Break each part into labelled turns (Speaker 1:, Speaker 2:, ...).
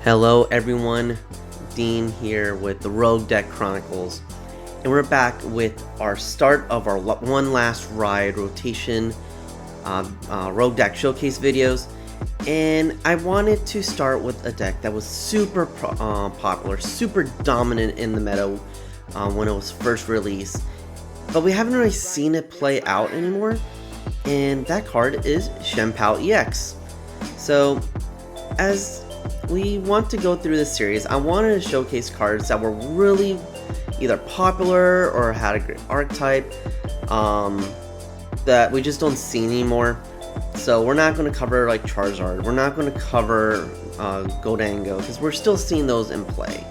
Speaker 1: Hello everyone, Dean here with the Rogue Deck Chronicles, and we're back with our start of our one last ride rotation Rogue Deck showcase videos. And I wanted to start with a deck that was super popular, super dominant in the meta when it was first released, but we haven't really seen it play out anymore, and that card is Chien-Pao EX. So as we want to go through this series, I wanted to showcase cards that were really either popular or had a great archetype that we just don't see anymore. So we're not going to cover like Charizard, we're not going to cover Gholdengo, because we're still seeing those in play.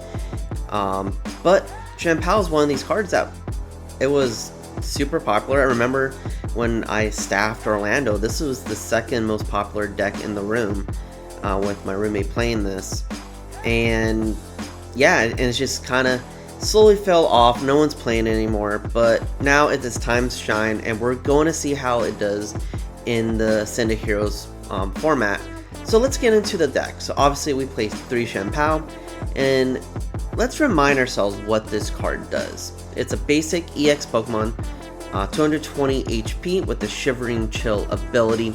Speaker 1: But Chien-Pao is one of these cards that it was super popular. I remember when I staffed Orlando, this was the second most popular deck in the room. With my roommate playing this, and yeah, and it's just kind of slowly fell off. No one's playing it anymore, but now it's its time to shine, and we're going to see how it does in the Ascended Heroes format. So let's get into the deck. So obviously we play 3 Chien-Pao, and let's remind ourselves what this card does. It's a basic EX Pokemon, 220 HP with the Shivering Chill ability.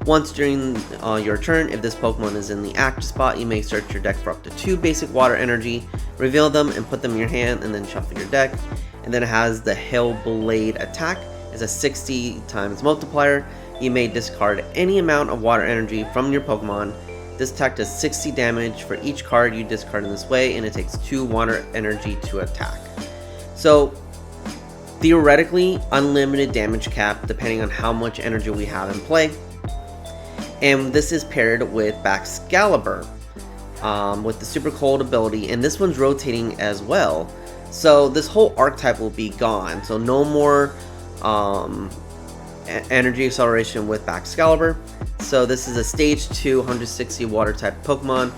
Speaker 1: Once during your turn, if this Pokemon is in the active spot, you may search your deck for up to 2 basic water energy, reveal them and put them in your hand, and then shuffle your deck. And then it has the Hail Blade attack. It's a 60 times multiplier. You may discard any amount of water energy from your Pokemon. This attack does 60 damage for each card you discard in this way, and it takes 2 water energy to attack. So theoretically, unlimited damage cap depending on how much energy we have in play. And this is paired with Baxcalibur with the Super Cold ability, and this one's rotating as well. So this whole archetype will be gone. So no more energy acceleration with Baxcalibur. So this is a stage 2 160 water type Pokemon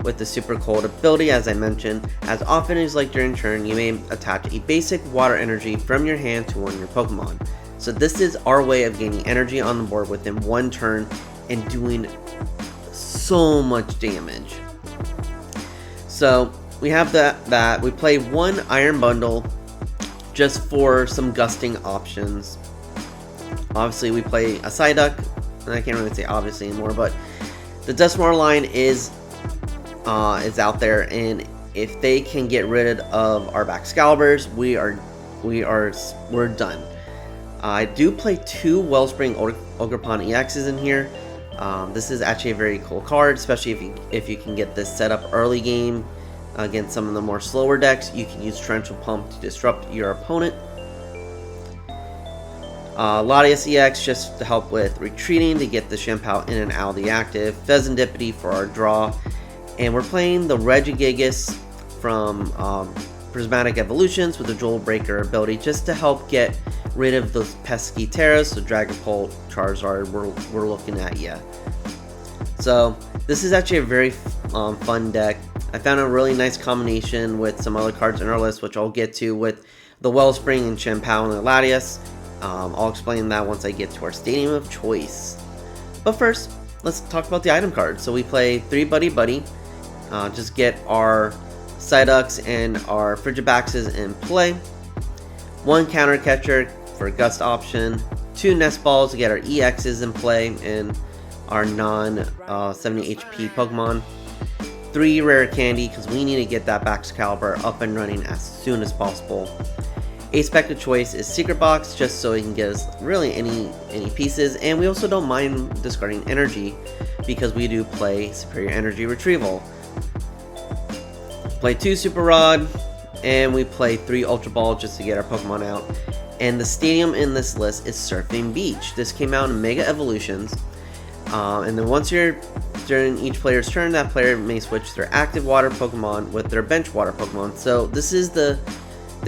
Speaker 1: with the Super Cold ability, as I mentioned. As often as like during turn, you may attach a basic water energy from your hand to one of your Pokemon. So this is our way of gaining energy on the board within one turn and doing so much damage. So we have that we play 1 Iron Bundle just for some gusting options. Obviously we play a Psyduck, and I can't really say obviously anymore, but the Duskmar line is out there, and if they can get rid of our Baxcaliburs, we're done. I do play 2 Wellspring Ogerpon EXs in here. This is actually a very cool card, especially if you can get this set up early game against some of the more slower decks. You can use Torrential Pump to disrupt your opponent. Latias EX just to help with retreating to get the Chien-Pao in and out of the active. Fezandipiti for our draw. And we're playing the Regigigas from Prismatic Evolutions with the Jewel Breaker ability just to help get rid of those pesky Terras. So Dragapult, Charizard, we're looking at ya. So this is actually a very fun deck. I found a really nice combination with some other cards in our list, which I'll get to with the Wellspring and Chien-Pao and the Latias. I'll explain that once I get to our Stadium of Choice. But first, let's talk about the item cards. So we play 3 Buddy-Buddy. Just get our Psyducks and our Frigibaxes in play. 1 Counter Catcher for a gust option. 2 Nest Balls to get our EXs in play and our non-70 HP Pokemon. 3 Rare Candy, because we need to get that Baxcalibur up and running as soon as possible. A spec of choice is Secret Box, just so it can get us really any pieces, and we also don't mind discarding energy because we do play Superior Energy Retrieval. Play 2 Super Rod, and we play 3 Ultra Ball just to get our Pokemon out. And the stadium in this list is Surfing Beach. This came out in Mega Evolutions, and then once during each player's turn, that player may switch their active water Pokemon with their bench water Pokemon. So this is the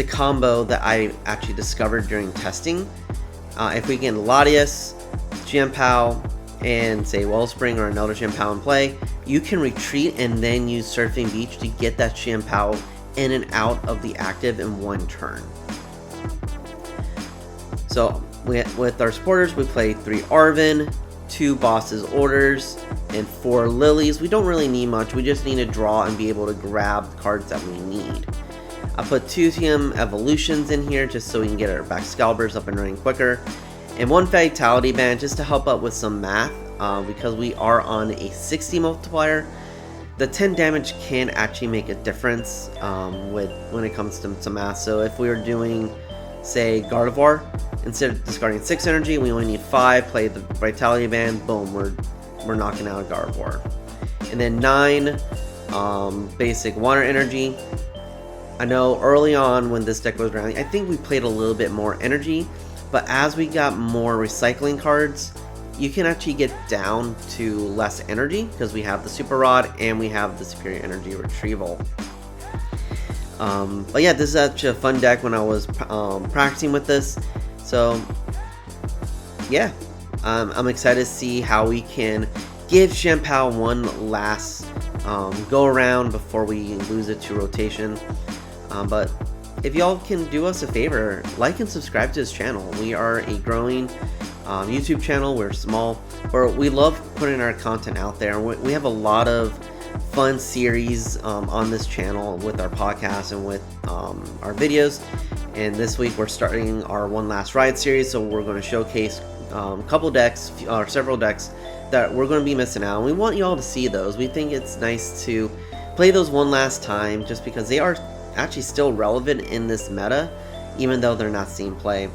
Speaker 1: combo that I actually discovered during testing. If we get Latias, Chien-Pao, and say Wellspring or another Chien-Pao in play, you can retreat and then use Surfing Beach to get that Chien-Pao in and out of the active in one turn. So with our supporters, we play 3 Arven, 2 Boss's Orders, and 4 Lilies. We don't really need much, we just need to draw and be able to grab the cards that we need. I put 2 TM Evolutions in here just so we can get our Baxcaliburs up and running quicker, and 1 Vitality Band just to help out with some math, because we are on a 60 multiplier. The 10 damage can actually make a difference when it comes to math. So if we were doing, say, Gardevoir, instead of discarding 6 energy, we only need 5, play the Vitality Band, boom, we're knocking out a Gardevoir. And then 9 basic water energy. I know early on when this deck was around, I think we played a little bit more energy, but as we got more recycling cards, you can actually get down to less energy because we have the Super Rod and we have the Superior Energy Retrieval. But yeah, this is actually a fun deck when I was practicing with this. So yeah, I'm excited to see how we can give Chien-Pao one last go around before we lose it to rotation. But if y'all can do us a favor, like and subscribe to this channel. We are a growing YouTube channel. We're small, but we love putting our content out there. We have a lot of fun series on this channel with our podcast and with our videos. And this week we're starting our One Last Ride series, so we're going to showcase a couple decks or several decks that we're going to be missing out. And we want you all to see those. We think it's nice to play those one last time just because they are actually still relevant in this meta, even though they're not seeing play.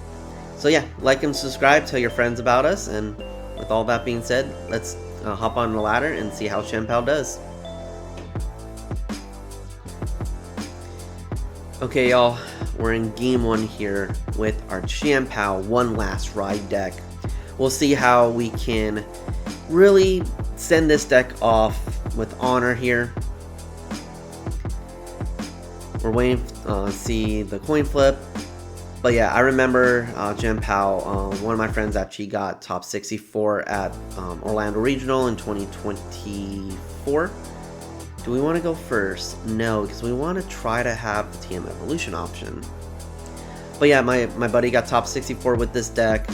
Speaker 1: So yeah, like and subscribe, tell your friends about us, and with all that being said, let's hop on the ladder and see how Chien-Pao does. Okay y'all, we're in game 1 here with our Chien-Pao One Last Ride deck. We'll see how we can really send this deck off with honor here. We're waiting to see the coin flip. But yeah, I remember Chien-Pao, one of my friends actually got top 64 at Orlando Regional in 2024. Do we want to go first? No, because we want to try to have the TM Evolution option. But yeah, my buddy got top 64 with this deck.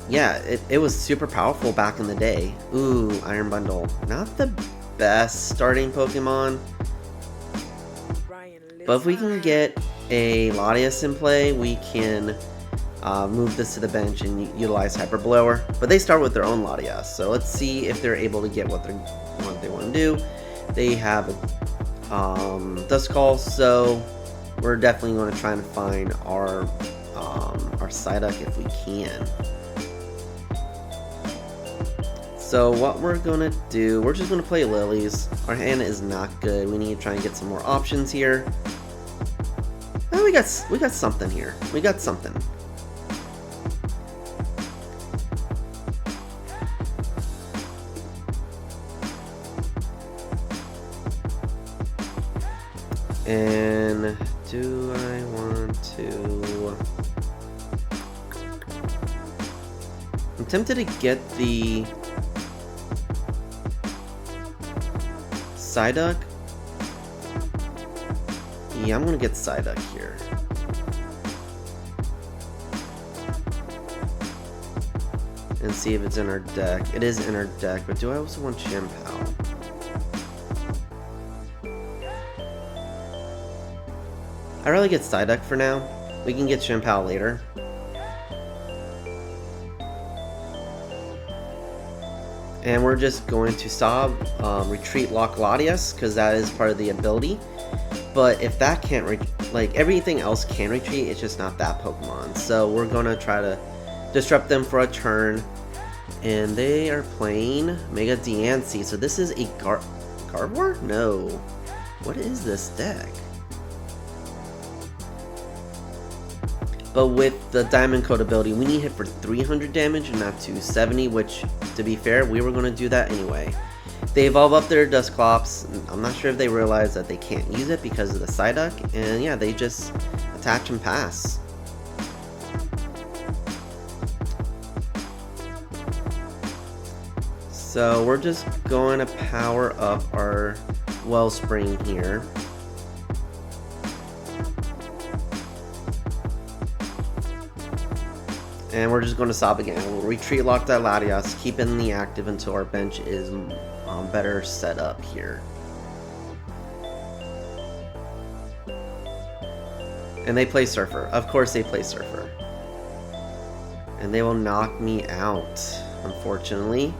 Speaker 1: Yeah, it was super powerful back in the day. Ooh, Iron Bundle. Not the best starting Pokemon. But if we can get a Latias in play, we can move this to the bench and utilize Hyper Blower. But they start with their own Latias, so let's see if they're able to get what they want to do. They have a Dust Call, so we're definitely going to try and find our Psyduck if we can. So what we're gonna do, we're just gonna play Lilies. Our hand is not good. We need to try and get some more options here. Oh, we got something here. We got something. And do I want to? I'm tempted to get the Psyduck. Yeah, I'm gonna get Psyduck here. And see if it's in our deck. It is in our deck, but do I also want Chien-Pao? I'd rather get Psyduck for now. We can get Chien-Pao later. And we're just going to stop, retreat lock Latias, because that is part of the ability. But if that can't, like everything else can retreat, it's just not that Pokemon. So we're going to try to disrupt them for a turn. And they are playing Mega Diancie. So this is a Gardevoir? No. What is this deck? But with the Diamond Coat ability, we need hit for 300 damage and not 270, which, to be fair, we were going to do that anyway. They evolve up their Dusclops. I'm not sure if they realize that they can't use it because of the Psyduck, and yeah, they just attach and pass. So we're just going to power up our Wellspring here. And we're just going to sob again. We'll retreat lock that Latias, keep it in the active until our bench is better set up here. And they play Surfer. Of course they play Surfer. And they will knock me out, unfortunately.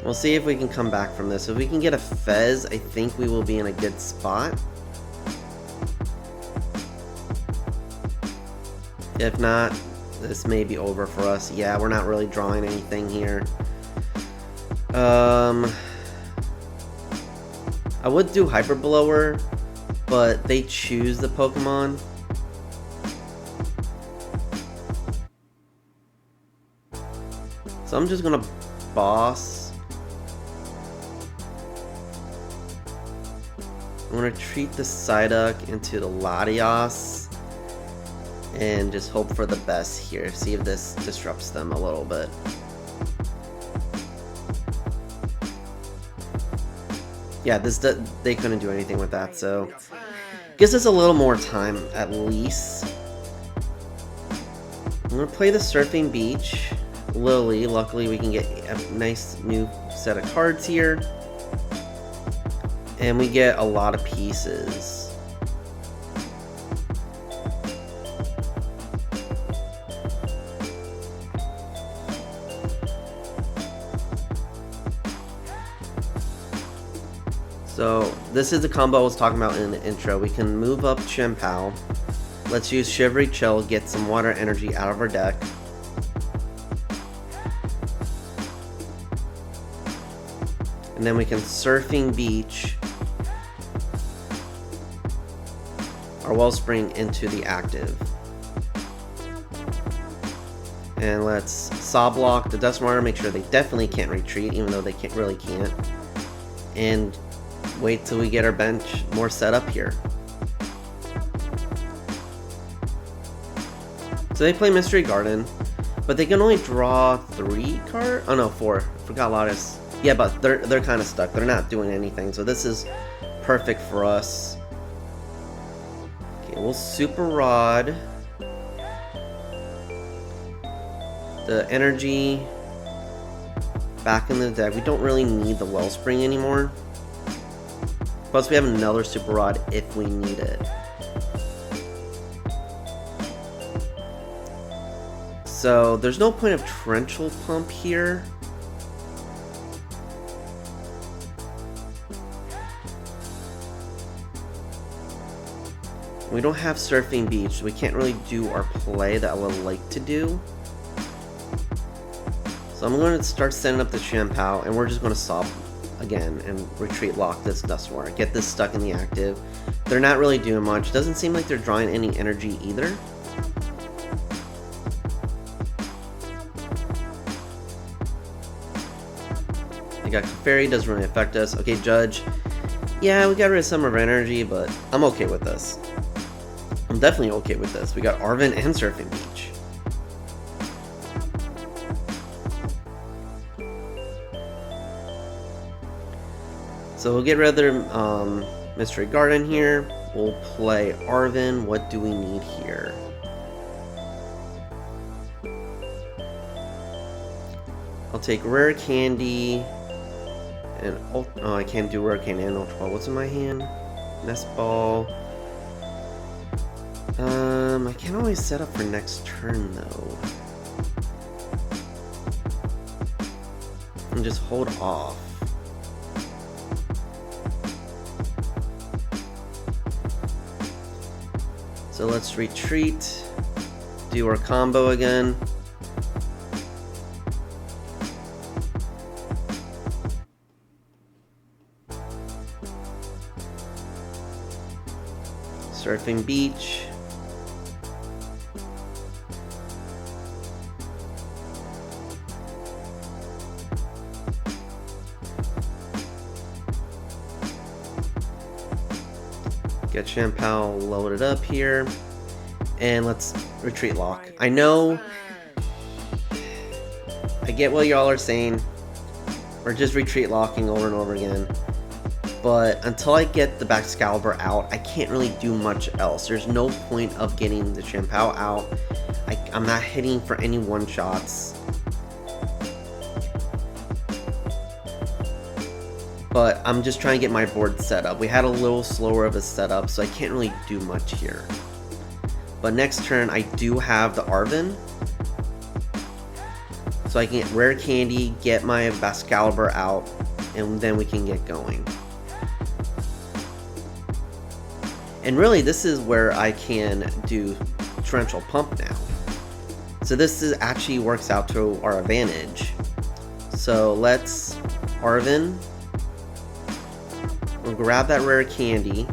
Speaker 1: We'll see if we can come back from this. If we can get a Fez, I think we will be in a good spot. If not, this may be over for us. Yeah, we're not really drawing anything here. I would do Hyper Blower, but they choose the Pokemon. So I'm just gonna boss. I'm gonna treat the Psyduck into the Latias and just hope for the best here. See if this disrupts them a little bit. Yeah, they couldn't do anything with that, so gives us a little more time at least. I'm gonna play the Surfing Beach Lillie. Luckily, we can get a nice new set of cards here. And we get a lot of pieces. So this is the combo I was talking about in the intro. We can move up Chien-Pao. Let's use Shivery Chill, get some water energy out of our deck. And then we can Surfing Beach our Wellspring into the active. And let's Saw Block the Duskmarter, make sure they definitely can't retreat, even though they really can't. And wait till we get our bench more set up here. So they play Mystery Garden, but they can only draw 3 cards. Oh no, 4. Forgot Latias. Yeah, but they're kind of stuck. They're not doing anything, so this is perfect for us. Okay, we'll Super Rod the energy back in the deck. We don't really need the Wellspring anymore. Plus, we have another Super Rod if we need it. So there's no point of Torrential Pump here. We don't have Surfing Beach, so we can't really do our play that I would like to do. So I'm going to start setting up the Chien-Pao, and we're just going to Sob again and retreat lock this Duskmarter. Get this stuck in the active. They're not really doing much. Doesn't seem like they're drawing any energy either. They got Fairy, doesn't really affect us. Okay, Judge. Yeah, we got rid of some of our energy, but I'm okay with this. I'm definitely okay with this. We got Arven and Surfing Beach. So we'll get rid of their Mystery Garden here. We'll play Arven. What do we need here? I'll take Rare Candy and oh, I can't do Rare Candy and Ultra Ball. What's in my hand? Nest Ball. I can't always set up for next turn though. And just hold off. So let's retreat, do our combo again. Surfing Beach. Get Chien-Pao loaded up here, and let's retreat lock. I know, I get what y'all are saying. We're just retreat locking over and over again. But until I get the Baxcalibur out, I can't really do much else. There's no point of getting the Chien-Pao out. I'm not hitting for any one-shots. But I'm just trying to get my board set up. We had a little slower of a setup, so I can't really do much here. But next turn, I do have the Arven. So I can get Rare Candy, get my Baxcalibur out, and then we can get going. And really, this is where I can do Torrential Pump now. So this actually works out to our advantage. So let's Arven. We'll grab that Rare Candy.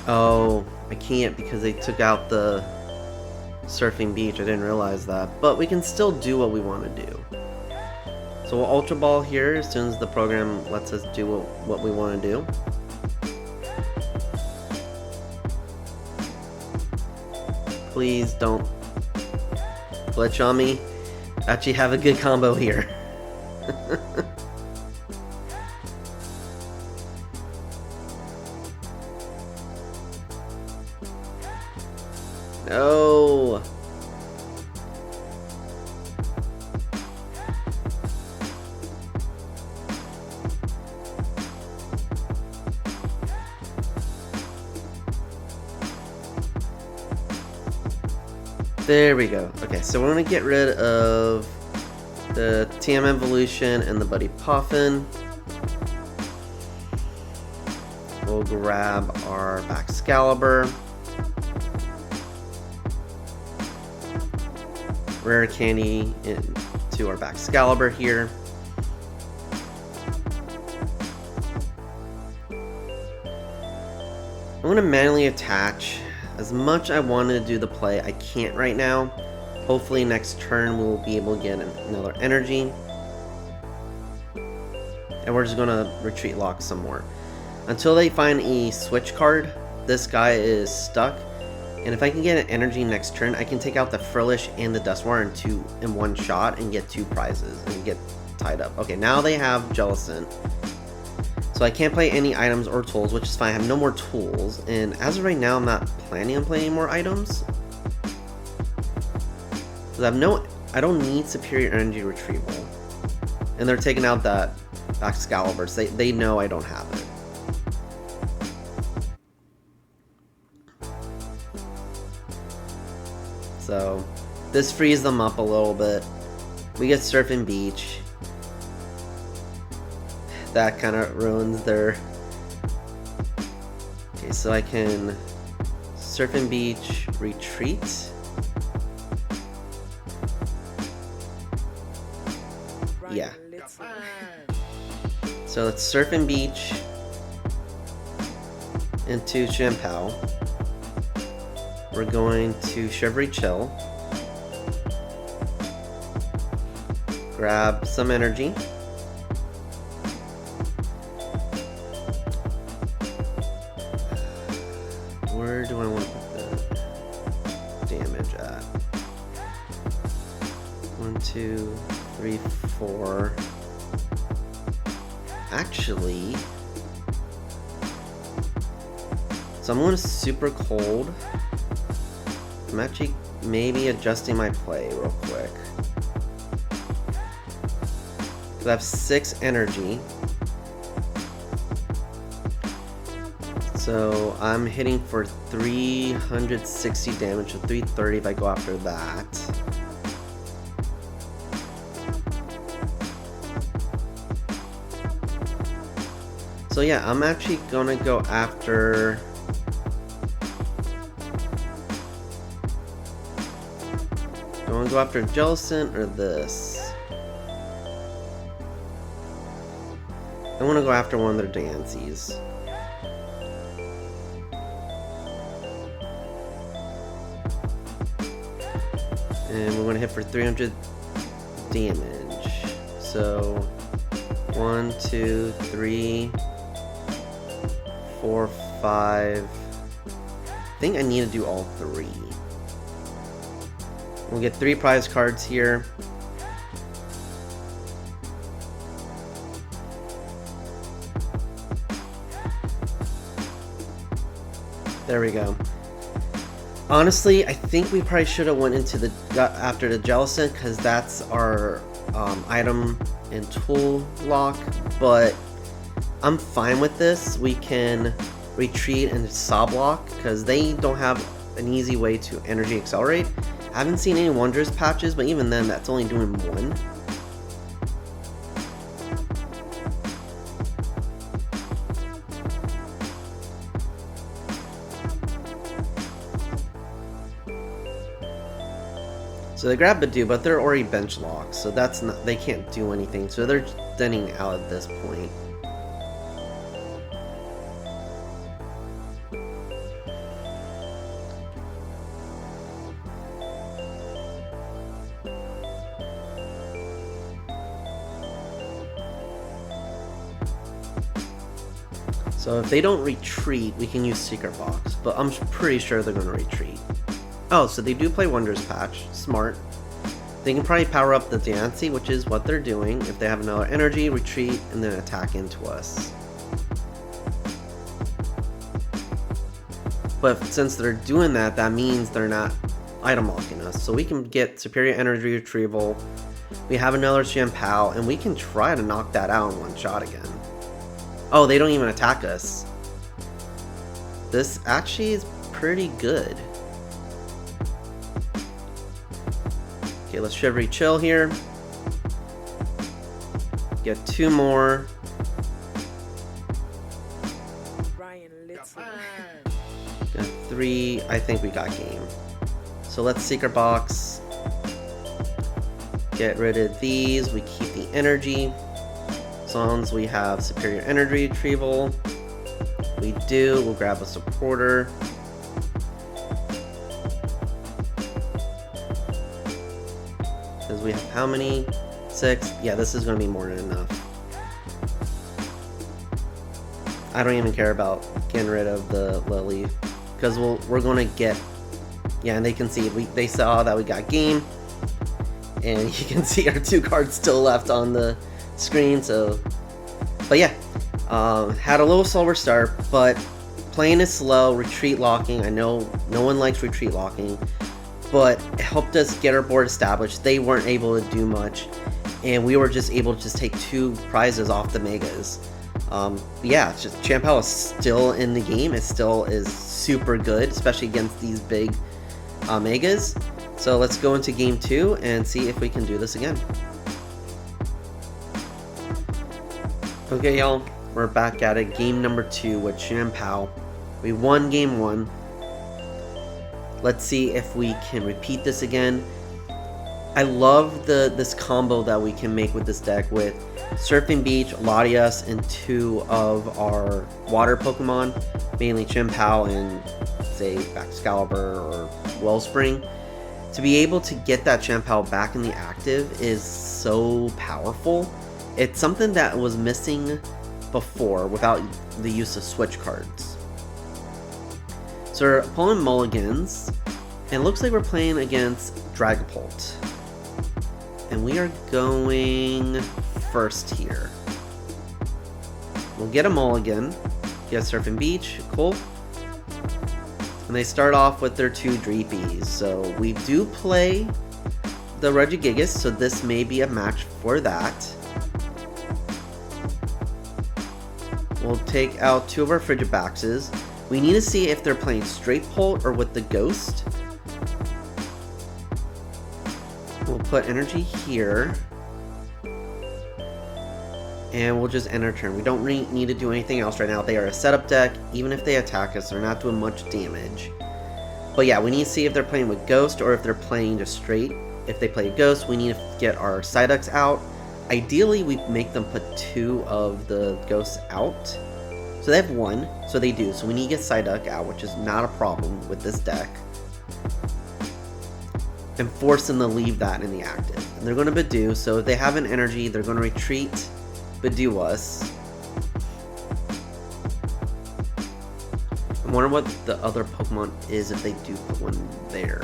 Speaker 1: Oh, I can't because they took out the Surfing Beach. I didn't realize that. But we can still do what we want to do. So we'll Ultra Ball here as soon as the program lets us do what we want to do. Please don't glitch on me. Actually have a good combo here. No. There we go. Okay, so we're gonna get rid of the TM Evolution and the Buddy Poffin. We'll grab our Baxcalibur. Rare Candy into our Baxcalibur here. I'm going to manually attach. As much I wanted to do the play, I can't right now. Hopefully next turn we'll be able to get another energy. And we're just going to retreat lock some more. Until they find a switch card, this guy is stuck. And if I can get an energy next turn, I can take out the Frillish and the Dusknoir in one shot and get 2 prizes and get tied up. Okay, now they have Jellicent. So I can't play any items or tools, which is fine. I have no more tools. And as of right now, I'm not planning on playing more items. Because I don't need Superior Energy Retrieval. And they're taking out that Baxcalibur, so they know I don't have it. So this frees them up a little bit. We get Surfing Beach. That kind of ruins their... Okay, so I can Surfing Beach, retreat. Yeah. So let's Surfing Beach into Chien-Pao. We're going to Shivery Chill. Grab some energy. Where do I want to put the damage at? 1, 2, 3, 4. Actually, so I'm going to Super Cold. I'm actually maybe adjusting my play real quick. So I have 6 energy. So I'm hitting for 360 damage, so 330 if I go after that. So yeah, I'm actually gonna go after... Do I want to go after Jellicent or this? I want to go after one of their Dancies. And we're going to hit for 300 damage. So 1, 2, 3, 4, 5. I think I need to do all 3. We'll get 3 prize cards here. There we go. Honestly, I think we probably should have went into the after the Jellicent, because that's our item and tool lock, but I'm fine with this. We can retreat and sob lock because they don't have an easy way to energy accelerate. I haven't seen any wondrous patches, but even then that's only doing 1. So they grab Badoo, but they're already bench locked, so that's not, they can't do anything, so they're thinning out at this point. So if they don't retreat, we can use Secret Box, but I'm pretty sure they're going to retreat. Oh, so they do play Wonders Patch. Smart. They can probably power up the Diancie, which is what they're doing. If they have another energy, retreat, and then attack into us. But since they're doing that, that means they're not item locking us. So we can get Superior Energy Retrieval. We have another Chien-Pao, and we can try to knock that out in one shot again. Oh, they don't even attack us. This actually is pretty good. Okay, let's Shivery Chill here. Get 2 more. Got 3. I think we got game. So let's Secret Box. Get rid of these. We keep the energy. As long as we have Superior Energy Retrieval. We do. We'll grab a supporter. Because we have how many? 6? Yeah, this is going to be more than enough. I don't even care about getting rid of the Lillie. Because we're going to get... Yeah, and they can see, they saw that we got game. And you can see our 2 cards still left on the screen, so... But yeah, had a little slower start, but playing is slow, retreat locking. I know no one likes retreat locking, but it helped us get our board established. They weren't able to do much, and we were just able to just take 2 prizes off the Megas. Yeah, it's just Chien-Pao is still in the game. It still is super good, especially against these big Megas. So let's go into game 2 and see if we can do this again. Okay, y'all, we're back at it. Game number 2 with Chien-Pao. We won game 1. Let's see if we can repeat this again. I love this combo that we can make with this deck with Surfing Beach, Latias, and 2 of our water Pokemon, mainly Chien-Pao and, say, Baxcalibur or Wellspring. To be able to get that Chien-Pao back in the active is so powerful. It's something that was missing before without the use of switch cards. So we're pulling mulligans, and it looks like we're playing against Dragapult. And we are going first here. We'll get a mulligan, get Surfing Beach, cool. And they start off with their 2 Dreepies. So we do play the Regigigas, so this may be a match for that. We'll take out 2 of our Frigibaxes. We need to see if they're playing straight Pult or with the Ghost. We'll put energy here. And we'll just end our turn. We don't need to do anything else right now. They are a setup deck. Even if they attack us, they're not doing much damage. But yeah, we need to see if they're playing with Ghost or if they're playing just straight. If they play Ghost, we need to get our Psyducks out. Ideally, we make them put 2 of the Ghosts out. So they have 1, so they do. So we need to get Psyduck out, which is not a problem with this deck. And force them to leave that in the active. And they're going to Badoo, so if they have an energy, they're going to retreat, Badoo us. I wonder what the other Pokemon is if they do put one there.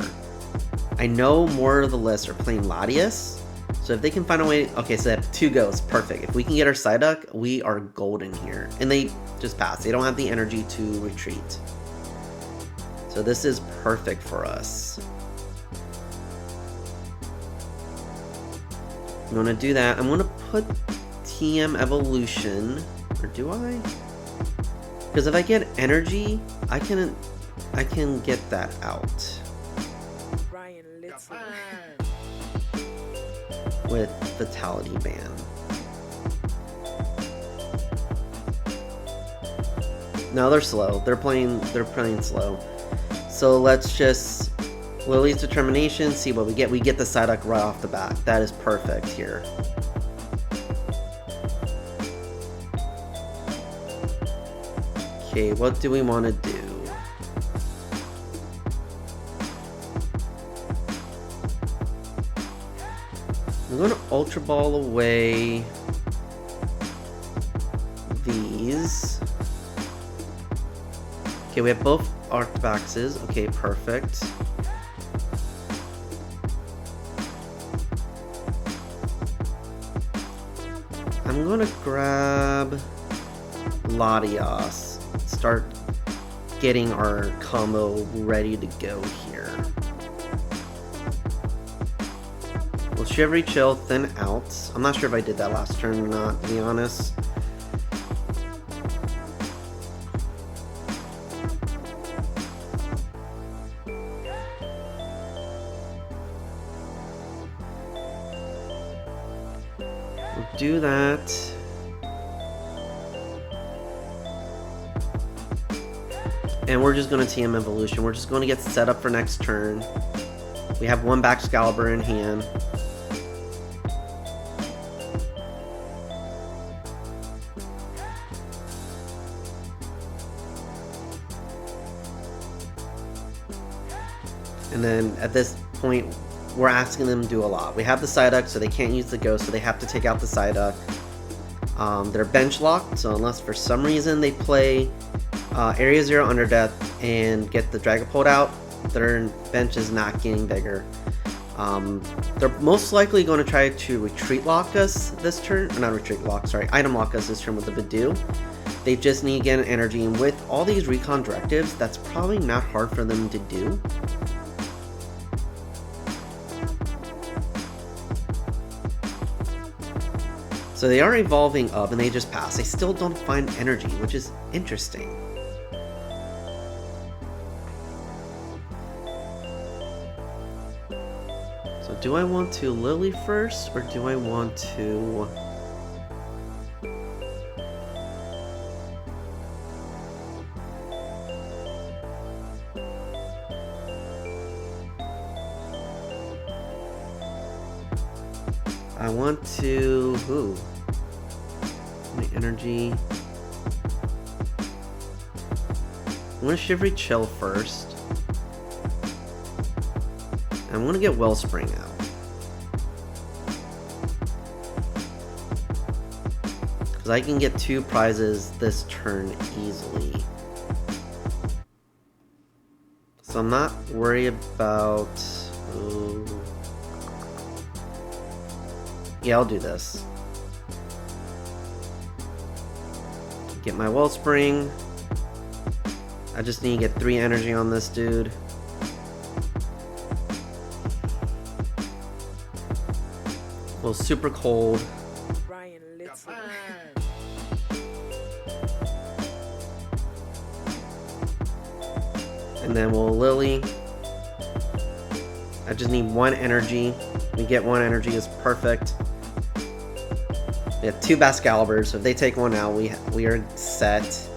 Speaker 1: I know more of the list are playing Latias, so if they can find a way... Okay, so they have 2 ghosts, perfect. If we can get our Psyduck, we are golden here. And they just pass. They don't have the energy to retreat. So this is perfect for us. I'm going to do that. I'm going to put TM Evolution, or do I? Because if I get energy, I can get that out. With Vitality Band. No, they're slow. They're playing slow. So let's just Lillie's Determination, see what we get. We get the Psyduck right off the bat. That is perfect here. Okay, what do we want to do? I'm going to Ultra Ball away these. Okay, we have both Arctibaxes. Okay, perfect. I'm going to grab Latias. Start getting our combo ready to go here. We'll Shivery Chill, Thin Out. I'm not sure if I did that last turn or not, to be honest. We'll do that. And we're just going to TM Evolution. We're just going to get set up for next turn. We have 1 Baxcalibur in hand. And then at this point, we're asking them to do a lot. We have the Psyduck, so they can't use the Ghost, so they have to take out the Psyduck. They're bench locked, so unless for some reason they play Area 0 Under Death and get the Dragapult out, their bench is not getting bigger. They're most likely going to try to retreat lock us this turn, or not retreat lock, sorry, item lock us this turn with the Badoo. They just need to get an energy, and with all these recon directives, that's probably not hard for them to do. So they are evolving up and they just pass. They still don't find energy, which is interesting. So do I want to Lillie first, or do I want to... I want to... Ooh. My energy... I'm going to Shivery Chill first. I'm going to get Wellspring out. Because I can get 2 prizes this turn easily. So I'm not worried about... Ooh. Yeah, I'll do this. Get my Wellspring. I just need to get 3 energy on this dude. Well, super cold. And then we'll Lillie. I just need 1 energy. We get 1 energy is perfect. We have 2 Baxcaliburs, so if they take 1 out, we are set.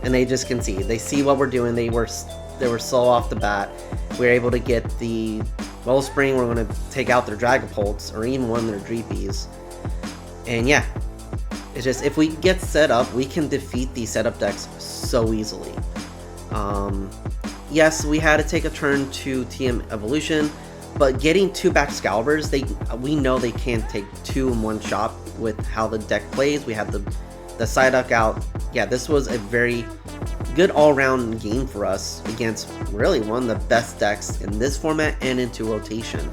Speaker 1: And they just concede. They see what we're doing. They were slow off the bat. We were able to get the Wellspring. We're going to take out their Dragapults, or even one of their Dreepies. And yeah, it's just, if we get set up, we can defeat these setup decks so easily. Yes, we had to take a turn to TM Evolution, but getting 2 Baxcaliburs, we know they can't take 2 in one shot with how the deck plays. We have the Psyduck out. Yeah, this was a very good all-around game for us against really one of the best decks in this format and into rotation.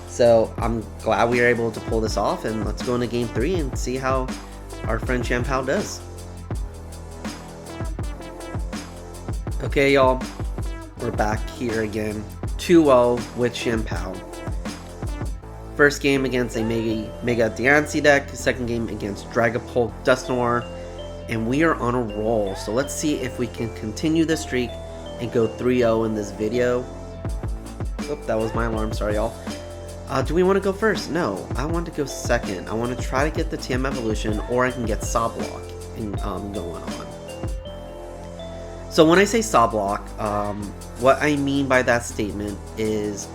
Speaker 1: So I'm glad we were able to pull this off, and let's go into game 3 and see how our friend Chien-Pao does. Okay, y'all, we're back here again, 2-0 with Chien-Pao. First game against a Mega Diancie deck, second game against Dragapult Dusknoir, and we are on a roll. So let's see if we can continue this streak and go 3-0 in this video. Oop, that was my alarm, sorry y'all. Do we want to go first? No, I want to go second. I want to try to get the TM evolution, or I can get Soblock and going on. So when I say Soblock, what I mean by that statement is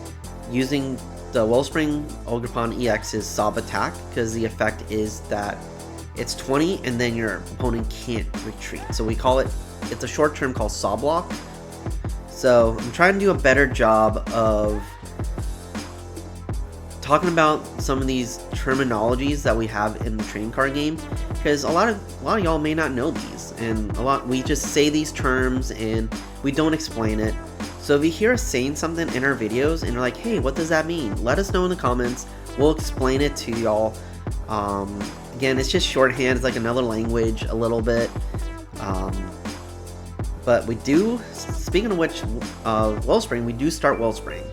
Speaker 1: using the Wellspring Ogerpon EX's Sob attack, because the effect is that it's 20 and then your opponent can't retreat. So we call it, it's a short term called Soblock. So I'm trying to do a better job of talking about some of these terminologies that we have in the trading card game, because a lot of y'all may not know these, and we just say these terms and we don't explain it. So if you hear us saying something in our videos and you're like, hey, what does that mean? Let us know in the comments. We'll explain it to y'all. Again, it's just shorthand. It's like another language a little bit. But we do, speaking of which, Wellspring, we do start Wellspring.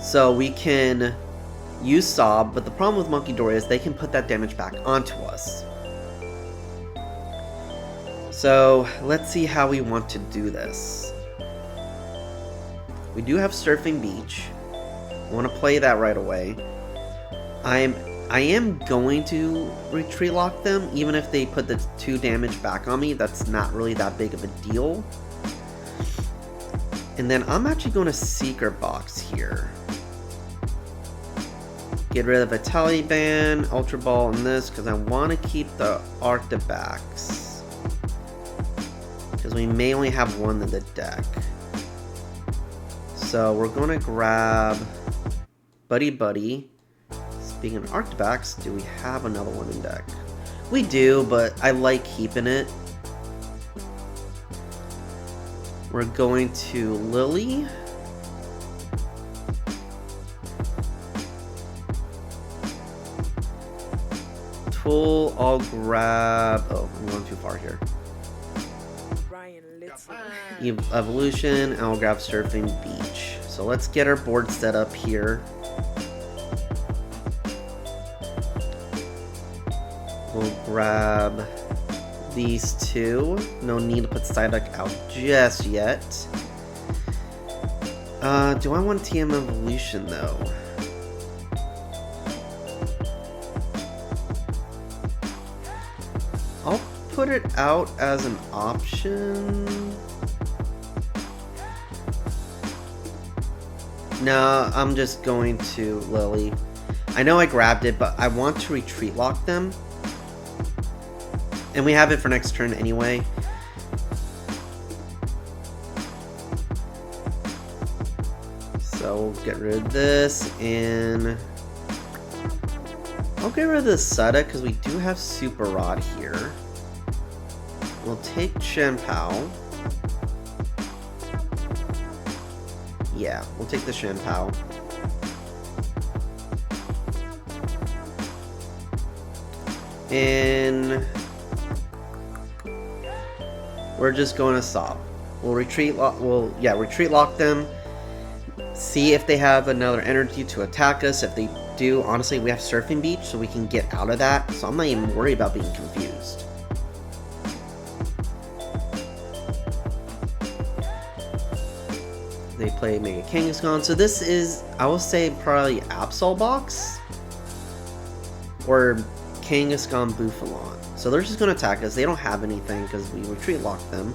Speaker 1: So we can use Sob, but the problem with Monkey Dory is they can put that damage back onto us. So let's see how we want to do this. We do have Surfing Beach. I want to play that right away. I am going to retreat lock them, even if they put the 2 damage back on me. That's not really that big of a deal. And then I'm actually going to Secret Box here. Get rid of Vitality Band, Ultra Ball, and this, because I want to keep the Arctibax, because we may only have one in the deck. So we're going to grab Buddy-Buddy. Speaking of Arctibax, do we have another one in deck? We do, but I like keeping it. We're going to Lillie. Tool, I'll grab... Oh, I'm going too far here. Evolution, and I'll grab Surfing Beach. So let's get our board set up here. We'll grab these 2. No need to put Psyduck out just yet. Do I want TM Evolution though? I'll put it out as an option. No, I'm just going to Lillie. I know I grabbed it, but I want to retreat lock them. And we have it for next turn anyway. So we'll get rid of this, and I'll get rid of the Psyduck because we do have Super Rod here. We'll take Chien-Pao. Yeah, we'll take the Chien-Pao. And we're just going to Sob. We'll retreat lock. Retreat lock them. See if they have another energy to attack us. If they do, honestly, we have Surfing Beach, so we can get out of that. So I'm not even worried about being confused. They play Mega Kangaskhan. So this is, I will say, probably Absol Box or Kangaskhan Bufalon. So they're just going to attack us. They don't have anything because we retreat locked them.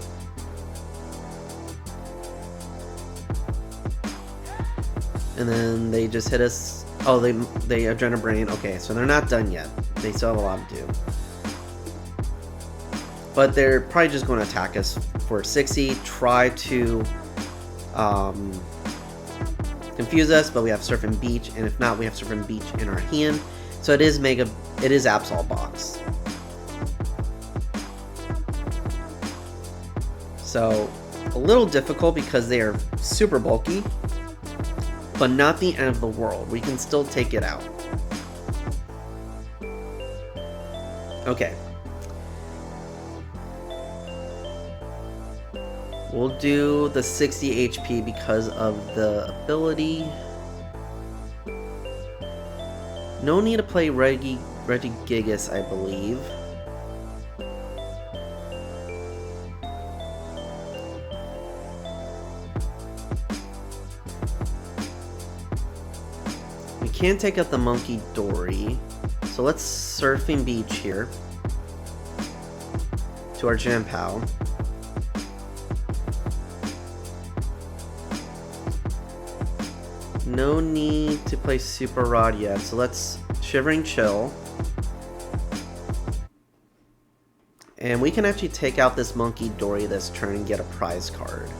Speaker 1: And then they just hit us. Oh, they Adrena Brain. Okay, so they're not done yet. They still have a lot to do. But they're probably just going to attack us for 60. Try to confuse us, but we have Surfing Beach, and if not, we have Surfing Beach in our hand. So it is Absol box. So a little difficult because they are super bulky, but not the end of the world. We can still take it out. Okay. We'll do the 60 HP because of the ability. No need to play Regigigas, I believe. We can't take out the Monkey Dory. So let's Surfing Beach here to our Chien-Pao. No need to play Super Rod yet, so let's Shivering Chill. And we can actually take out this Monkey Dory this turn and get a prize card.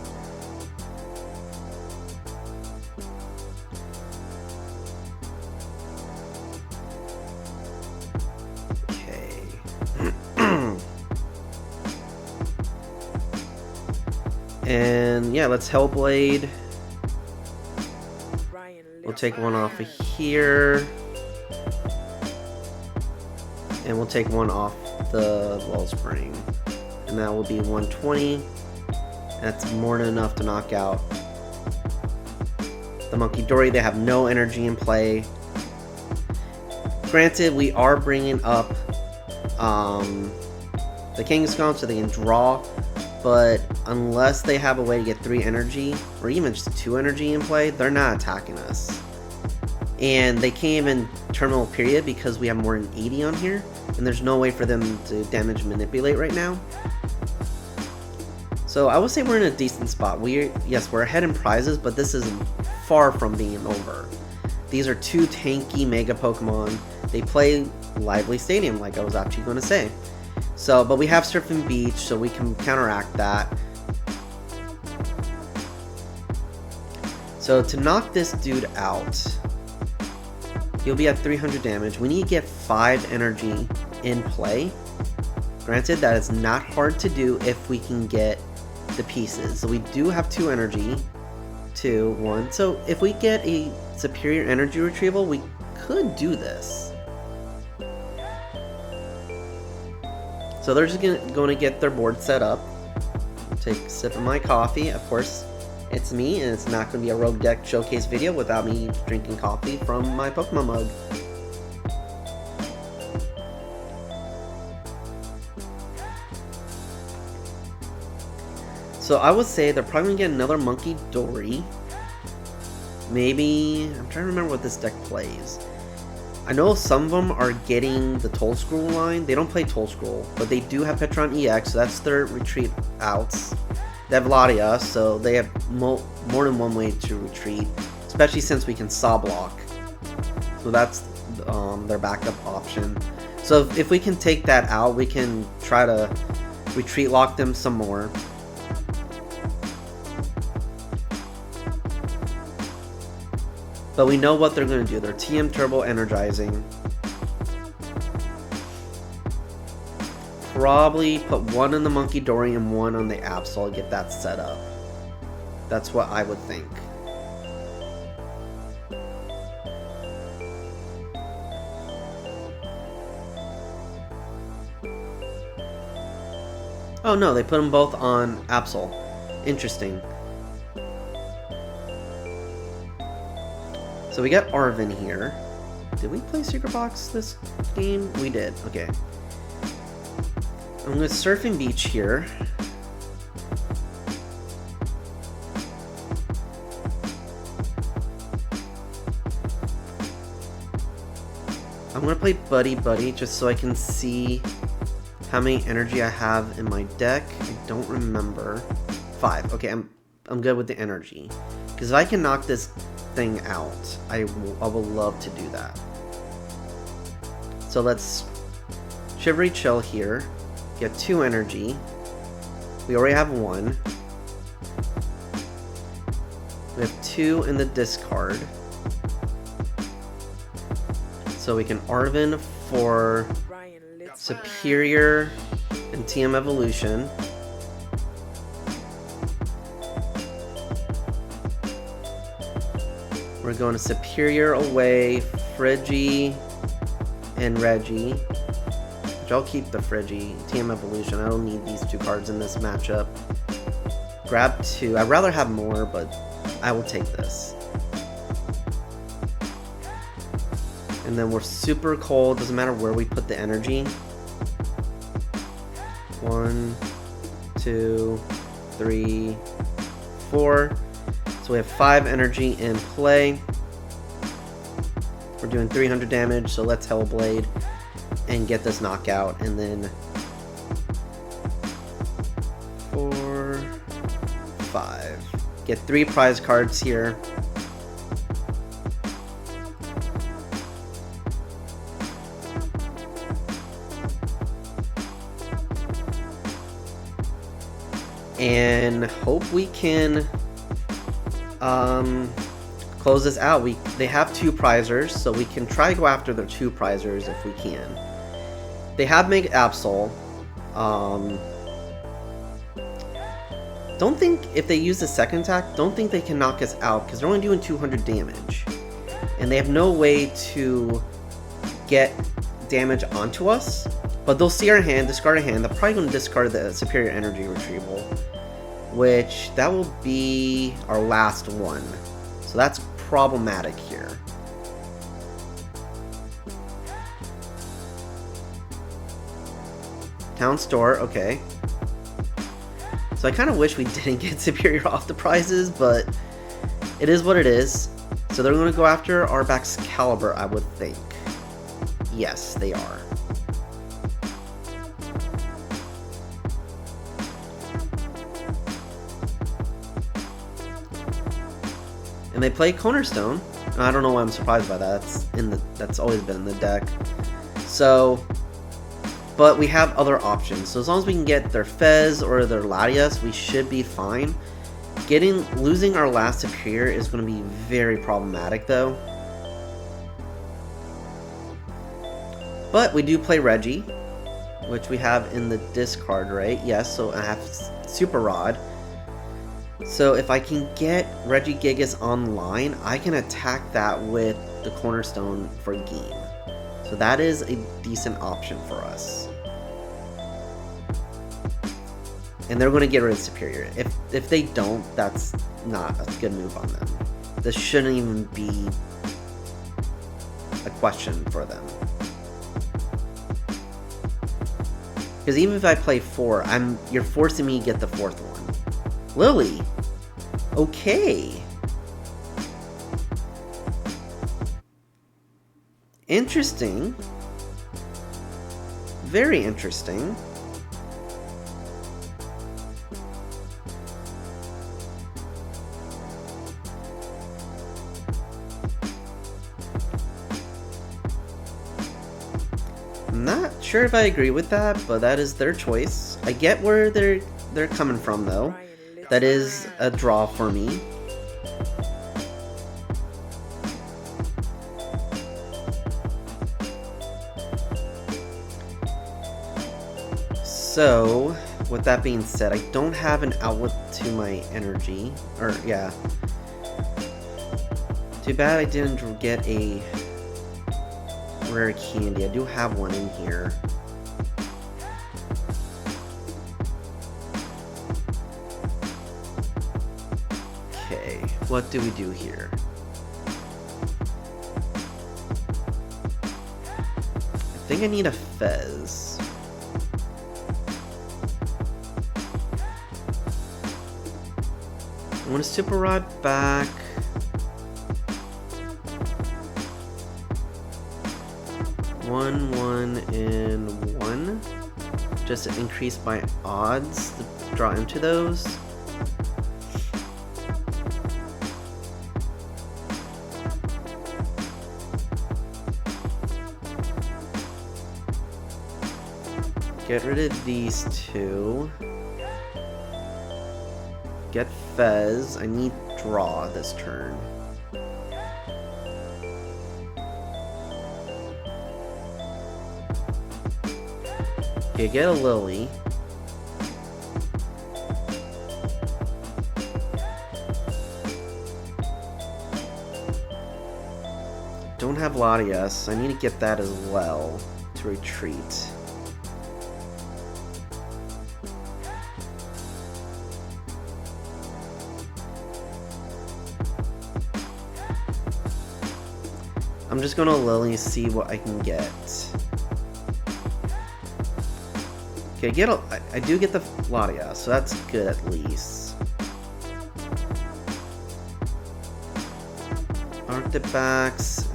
Speaker 1: Okay. And yeah, let's Hellblade. We'll take one off of here. And we'll take one off the Wellspring. And that will be 120. That's more than enough to knock out the Monkey Dory. They have no energy in play. Granted, we are bringing up the King's Scum so they can draw. But unless they have a way to get 3 energy, or even just 2 energy in play, they're not attacking us. And they can't even terminal period because we have more than 80 on here, and there's no way for them to damage manipulate right now. So I would say we're in a decent spot. Yes, we're ahead in prizes, but this is far from being over. These are 2 tanky Mega Pokemon. They play Lively Stadium, like I was actually going to say. So, but we have Surfing Beach, so we can counteract that. So to knock this dude out, he'll be at 300 damage. We need to get 5 energy in play. Granted, that is not hard to do if we can get the pieces. So we do have 2 energy. 2, 1. So if we get a superior energy retrieval, we could do this. So they're just going to get their board set up. Take a sip of my coffee. Of course, it's me, and it's not going to be a Rogue Deck showcase video without me drinking coffee from my Pokemon mug. So I would say they're probably going to get another Monkey Dory. Maybe, I'm trying to remember what this deck plays. I know some of them are getting the Toll Scroll line. They don't play Toll Scroll, but they do have Petron EX, so that's their retreat outs. They have Latias, so they have more than one way to retreat, especially since we can Saw Block. So that's their backup option. So if we can take that out, we can try to retreat lock them some more. But we know what they're going to do. They're TM Turbo Energizing. Probably put 1 on the Monkey Dory and 1 on the Absol, get that set up. That's what I would think. Oh no, they put them both on Absol. Interesting. So we got Arven here. Did we play Secret Box this game? We did. Okay. I'm going to Surfing Beach here. I'm going to play Buddy-Buddy just so I can see how many energy I have in my deck. I don't remember. 5. Okay, I'm good with the energy. Because if I can knock this thing out, I would love to do that. So let's Shivery Chill here, get 2 energy. We already have 1. We have 2 in the discard. So we can Arven for Superior and TM Evolution. We're going to Superior away, Frigi and Regi. Which I'll keep the Frigi. TM Evolution. I don't need these two cards in this matchup. Grab two. I'd rather have more, but I will take this. And then we're super cold. Doesn't matter where we put the energy. 1, 2, 3, 4. So we have 5 energy in play. We're doing 300 damage, so let's Hellblade and get this knockout. And then 4, 5. Get 3 prize cards here. And hope we can close this out. They have 2 prizers, so we can try to go after their 2 prizers if we can. They have Meg Absol. Don't think if they use the second attack, don't think they can knock us out because they're only doing 200 damage. And they have no way to get damage onto us. But they'll see our hand, discard a hand. They're probably going to discard the Superior Energy Retrieval, which that will be our last one. So that's problematic here. Town Store, okay. So I kind of wish we didn't get Superior off the prizes, but it is what it is. So they're going to go after our Baxcalibur, I would think. Yes, they are. And they play Cornerstone. I don't know why I'm surprised by that. That's always been in the deck. So, but we have other options. So as long as we can get their Fez or their Latias, we should be fine. Losing our last Superior is going to be very problematic though. But we do play Regi, which we have in the discard, right? Yes, so I have Super Rod. So if I can get Regigigas online, I can attack that with the Cornerstone for game. So that is a decent option for us. And they're going to get rid of Superior. If they don't, that's not a good move on them. This shouldn't even be a question for them. Because even if I play 4, you're forcing me to get the 4th one. Lillie. Okay. Interesting. Very interesting. I'm not sure if I agree with that, but that is their choice. I get where they're coming from though. That is a draw for me. So, with that being said, I don't have an outlet to my energy. Or, yeah. Too bad I didn't get a Rare Candy. I do have one in here. Okay, what do we do here? I think I need a Fez. I want to Super Rod back. One, and 1. Just to increase my odds to draw into those. Get rid of these 2. Get Fez. I need draw this turn. Okay, get a Lillie. Don't have Latias. I need to get that as well to retreat. I'm just gonna Lillie, see what I can get. Okay, I do get the Latias, so that's good at least. Arctibax.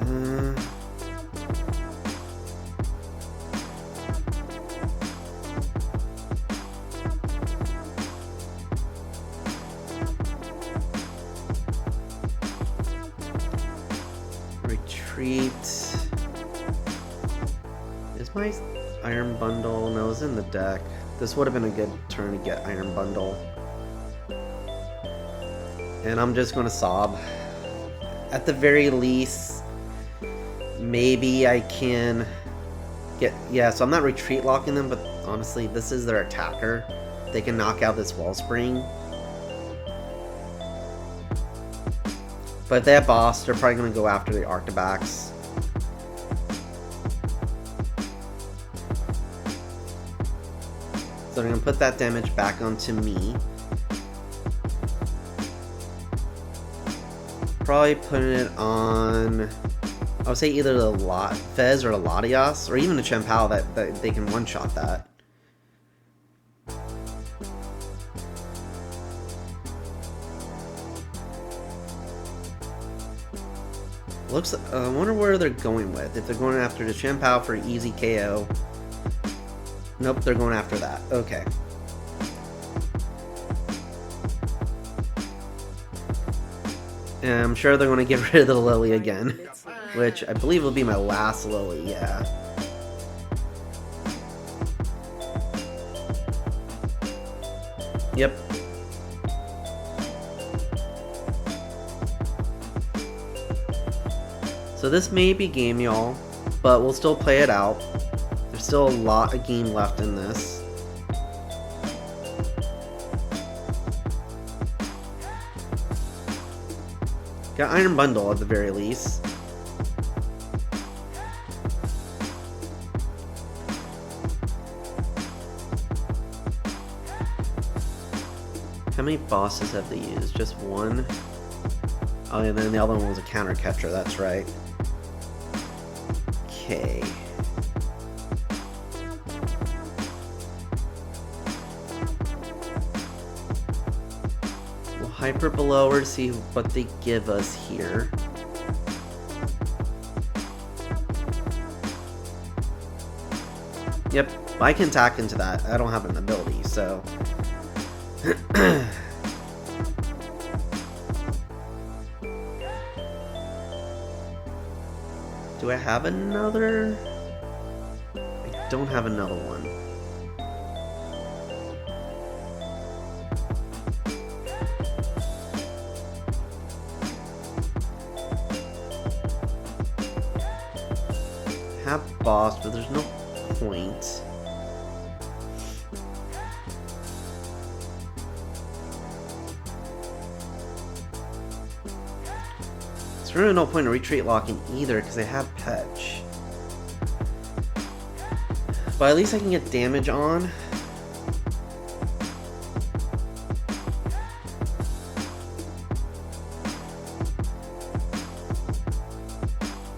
Speaker 1: Retreat. Is my Iron Bundle? No, it's in the deck. This would have been a good turn to get Iron Bundle. And I'm just gonna sob. At the very least, maybe I can get... Yeah, so I'm not retreat locking them, but honestly, this is their attacker. They can knock out this Wellspring. But if they have boss, they're probably going to go after the Arctibax. So they're going to put that damage back onto me. Probably putting it on, I would say either the Fez or the Latias, or even the Chien-Pao that they can one-shot that. Looks, I wonder where they're going with. If they're going after the Chien-Pao for easy KO. Nope, they're going after that. Okay. And I'm sure they're going to get rid of the Lillie again. Which I believe will be my last Lillie, yeah. Yep. So this may be game, y'all, but we'll still play it out. There's still a lot of game left in this. Got Iron Bundle at the very least. How many bosses have they used? Just one? Oh, and then the other one was a counter catcher, that's right. Okay. We'll hyper below her to see what they give us here. Yep, I can attack into that. I don't have an ability, so... Do I have another? I don't have another one. Have boss, but there's no point. There's really no point in retreat locking either because they have Petch. But at least I can get damage on.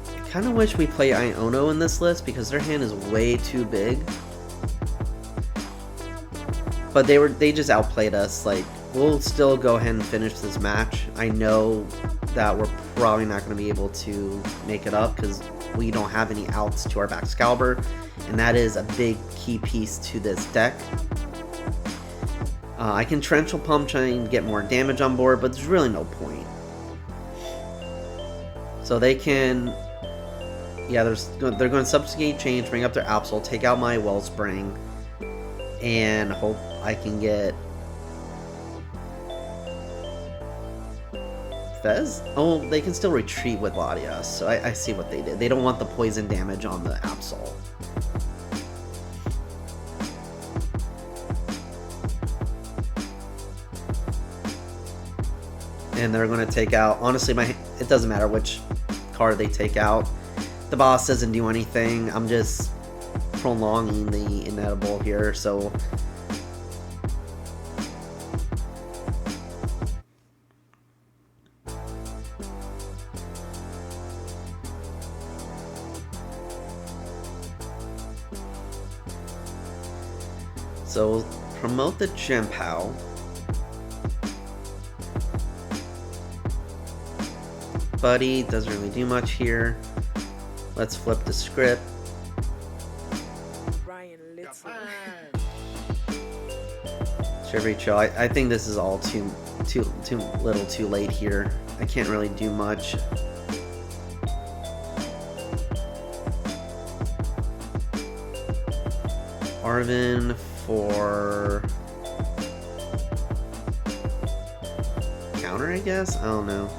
Speaker 1: I kind of wish we play Iono in this list because their hand is way too big. But they just outplayed us. Like, we'll still go ahead and finish this match. I know that we're probably not going to be able to make it up because we don't have any outs to our Baxcalibur, and that is a big key piece to this deck. I can Torrential Pump try and get more damage on board, but there's really no point. So they can, yeah, they're going to Subjugate Change, bring up their Absol, take out my Wellspring, and hope I can get Fez? Oh, they can still retreat with Latias, so I see what they did. They don't want the poison damage on the Absol. and they're going to take out, honestly, it doesn't matter which card they take out. The boss doesn't do anything. I'm just prolonging the inedible here, so we'll promote the Chien-Pao. Buddy doesn't really do much here. Let's flip the script. Surfing Beach, I think this is all too little too late here. I can't really do much. Arven for counter, I guess? I don't know.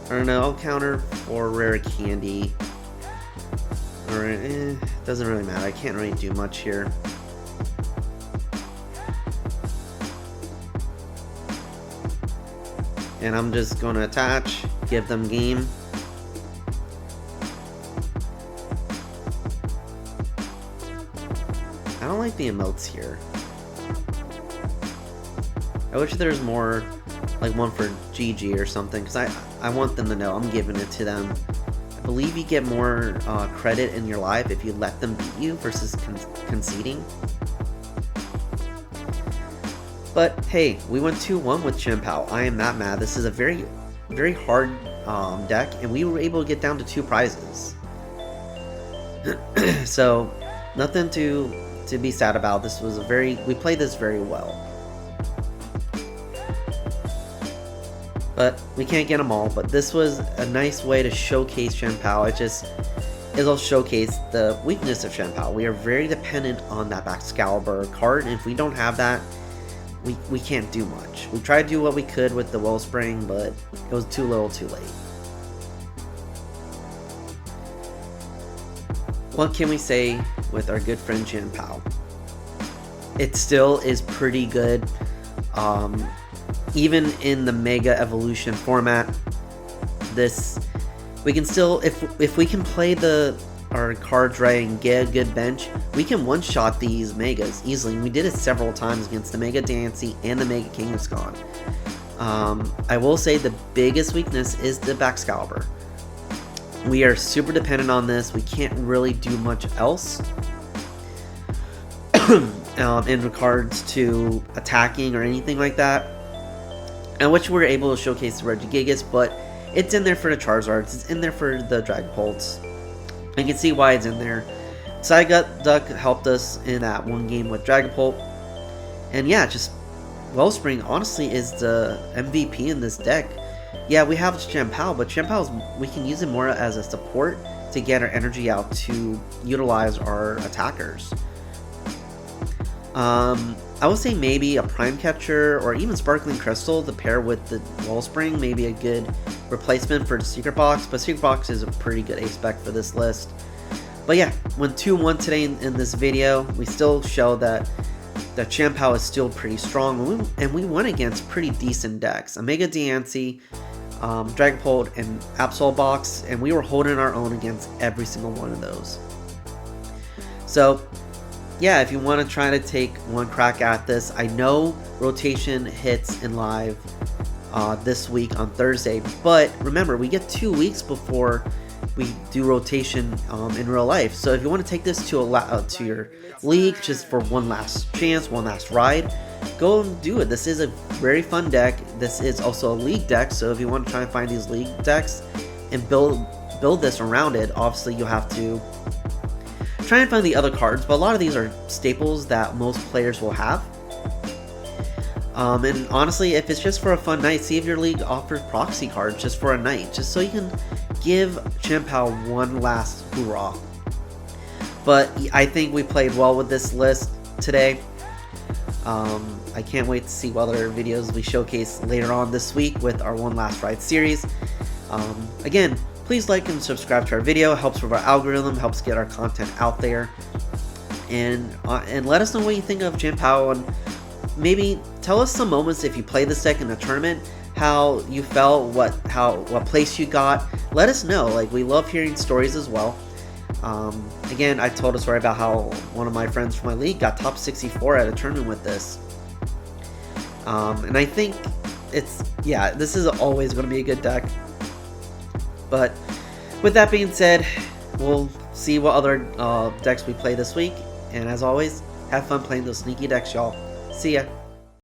Speaker 1: I don't know, I'll counter for Rare Candy. Or, doesn't really matter, I can't really do much here. And I'm just gonna attach, give them game. I don't like the emotes here. I wish there's more, like one for GG or something, because I want them to know I'm giving it to them. I believe you get more credit in your life if you let them beat you versus conceding. But hey, we went 2-1 with Chien-Pao. I am not mad. This is a very, very hard deck, and we were able to get down to 2 prizes. So nothing to be sad about. This was we played this very well. But we can't get them all, but this was a nice way to showcase Chien-Pao. It'll showcase the weakness of Chien-Pao. We are very dependent on that Baxcalibur card, and if we don't have that, we can't do much. We tried to do what we could with the Wellspring, but it was too little too late. What can we say with our good friend Chien-Pao? It still is pretty good. Even in the Mega Evolution format, we can still, if we can play our cards right and get a good bench, we can one-shot these Megas easily. We did it several times against the Mega Dancy and the Mega Kangaskhan. I will say the biggest weakness is the Baxcalibur. We are super dependent on this. We can't really do much else in regards to attacking or anything like that. And which we're able to showcase the Regigigas, but it's in there for the Charizards, it's in there for the Dragapults. You can see why it's in there. Psyduck helped us in that one game with Dragapult. And yeah, just Wellspring honestly is the MVP in this deck. Yeah, we have Chien-Pao, but Chien-Pao, we can use it more as a support to get our energy out to utilize our attackers. I would say maybe a Prime Catcher or even Sparkling Crystal to pair with the Wellspring, maybe a good replacement for the Secret Box, but Secret Box is a pretty good ace-spec for this list. But yeah, went 2-1 today in this video. We still show that the Chien-Pao is still pretty strong, and we went against pretty decent decks. A Mega Diancie, Dragapult, and Absol Box, and we were holding our own against every single one of those. So yeah, if you want to try to take one crack at this, I know rotation hits in live this week on Thursday, but remember, we get 2 weeks before we do rotation in real life. So if you want to take this to your league just for one last chance, one last ride, go and do it. This is a very fun deck. This is also a league deck, so if you want to try and find these league decks and build this around it, obviously you'll have to try and find the other cards, but a lot of these are staples that most players will have. And honestly, if it's just for a fun night, see if your league offers proxy cards just for a night, just so you can give Chien-Pao one last hoorah. But I think we played well with this list today. I can't wait to see what other videos we showcase later on this week with our One Last Ride series. Again, please like and subscribe to our video. It helps with our algorithm, helps get our content out there. and let us know what you think of Chien-Pao, and maybe tell us some moments if you play this deck in a tournament, how you felt, what place you got. Let us know. Like, we love hearing stories as well. Again, I told a story about how one of my friends from my league got top 64 at a tournament with this. And I think this is always going to be a good deck. But with that being said, we'll see what other decks we play this week. And as always, have fun playing those sneaky decks, y'all. See ya.